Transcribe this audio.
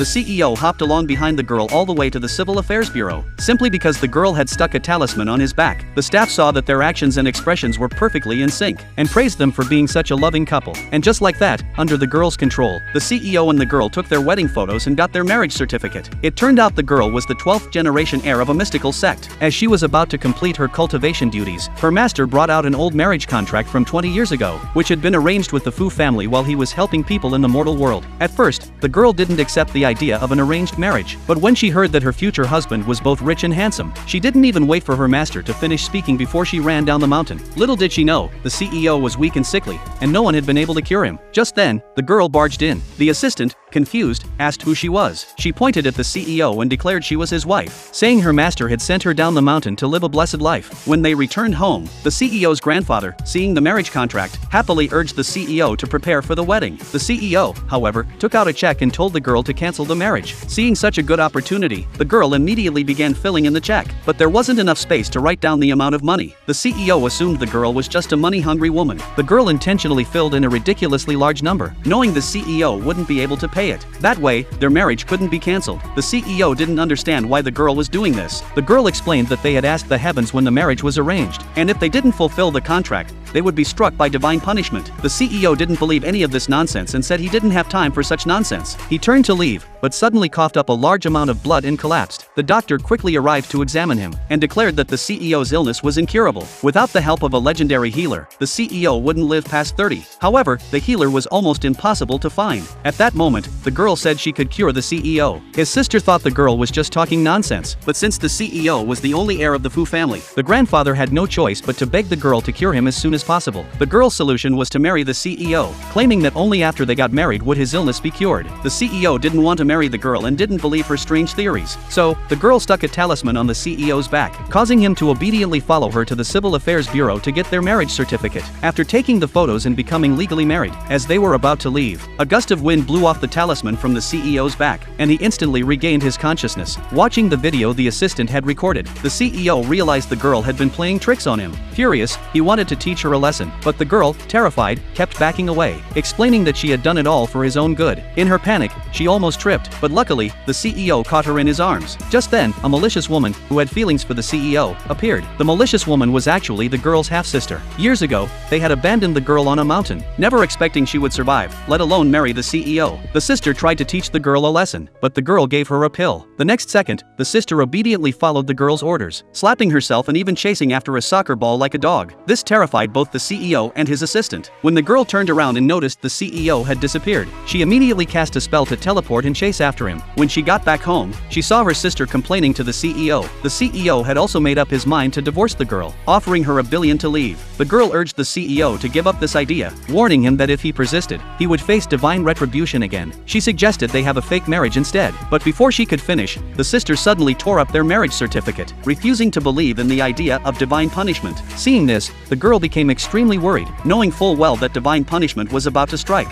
the CEO hopped along behind the girl all the way to the Civil Affairs Bureau. Simply because the girl had stuck a talisman on his back, the staff saw that their actions and expressions were perfectly in sync, and praised them for being such a loving couple. And just like that, under the girl's control, the CEO and the girl took their wedding photos and got their marriage certificate. It turned out the girl was the 12th generation heir of a mystical sect. As she was about to complete her cultivation duties, her master brought out an old marriage contract from 20 years ago, which had been arranged with the Fu family while he was helping people in the mortal world. At first, the girl didn't accept the idea of an arranged marriage, but when she heard that her future husband was both rich and handsome, she didn't even wait for her master to finish speaking before she ran down the mountain. Little did she know, the CEO was weak and sickly, and no one had been able to cure him. Just then, the girl barged in. The assistant, confused, asked who she was. She pointed at the CEO and declared she was his wife, saying her master had sent her down the mountain to live a blessed life. When they returned home, the CEO's grandfather, seeing the marriage contract, happily urged the CEO to prepare for the wedding. The CEO, however, took out a check and told the girl to cancel the marriage. Seeing such a good opportunity, the girl immediately began filling in the check, but there wasn't enough space to write down the amount of money. The CEO assumed the girl was just a money-hungry woman. The girl intentionally filled in a ridiculously large number, knowing the CEO wouldn't be able to pay it. That way, their marriage couldn't be cancelled. The CEO didn't understand why the girl was doing this. The girl explained that they had asked the heavens when the marriage was arranged, and if they didn't fulfill the contract, they would be struck by divine punishment. The CEO didn't believe any of this nonsense and said he didn't have time for such nonsense. He turned to leave, but suddenly coughed up a large amount of blood and collapsed. The doctor quickly arrived to examine him, and declared that the CEO's illness was incurable. Without the help of a legendary healer, the CEO wouldn't live past 30. However, the healer was almost impossible to find. At that moment, the girl said she could cure the CEO. His sister thought the girl was just talking nonsense, but since the CEO was the only heir of the Fu family, the grandfather had no choice but to beg the girl to cure him as soon as possible. The girl's solution was to marry the CEO, claiming that only after they got married would his illness be cured. The CEO didn't want to marry the girl and didn't believe her strange theories, so the girl stuck a talisman on the CEO's back, causing him to obediently follow her to the Civil Affairs Bureau to get their marriage certificate. After taking the photos and becoming legally married, as they were about to leave, a gust of wind blew off the talisman from the CEO's back, and he instantly regained his consciousness. Watching the video the assistant had recorded, the CEO realized the girl had been playing tricks on him. Furious, he wanted to teach her a lesson, but the girl, terrified, kept backing away, explaining that she had done it all for his own good. In her panic, she almost tripped, but luckily, the CEO caught her in his arms. Just then, a malicious woman, who had feelings for the CEO, appeared. The malicious woman was actually the girl's half-sister. Years ago, they had abandoned the girl on a mountain, never expecting she would survive, let alone marry the CEO. The sister tried to teach the girl a lesson, but the girl gave her a pill. The next second, the sister obediently followed the girl's orders, slapping herself and even chasing after a soccer ball like a dog. This terrified both the CEO and his assistant. When the girl turned around and noticed the CEO had disappeared, she immediately cast a spell to teleport and chase after him. When she got back home, she saw her sister complaining to the CEO. The CEO had also made up his mind to divorce the girl, offering her $1 billion to leave. The girl urged the CEO to give up this idea, warning him that if he persisted, he would face divine retribution again. She suggested they have a fake marriage instead, but before she could finish, the sister suddenly tore up their marriage certificate, refusing to believe in the idea of divine punishment. Seeing this, the girl became extremely worried, knowing full well that divine punishment was about to strike.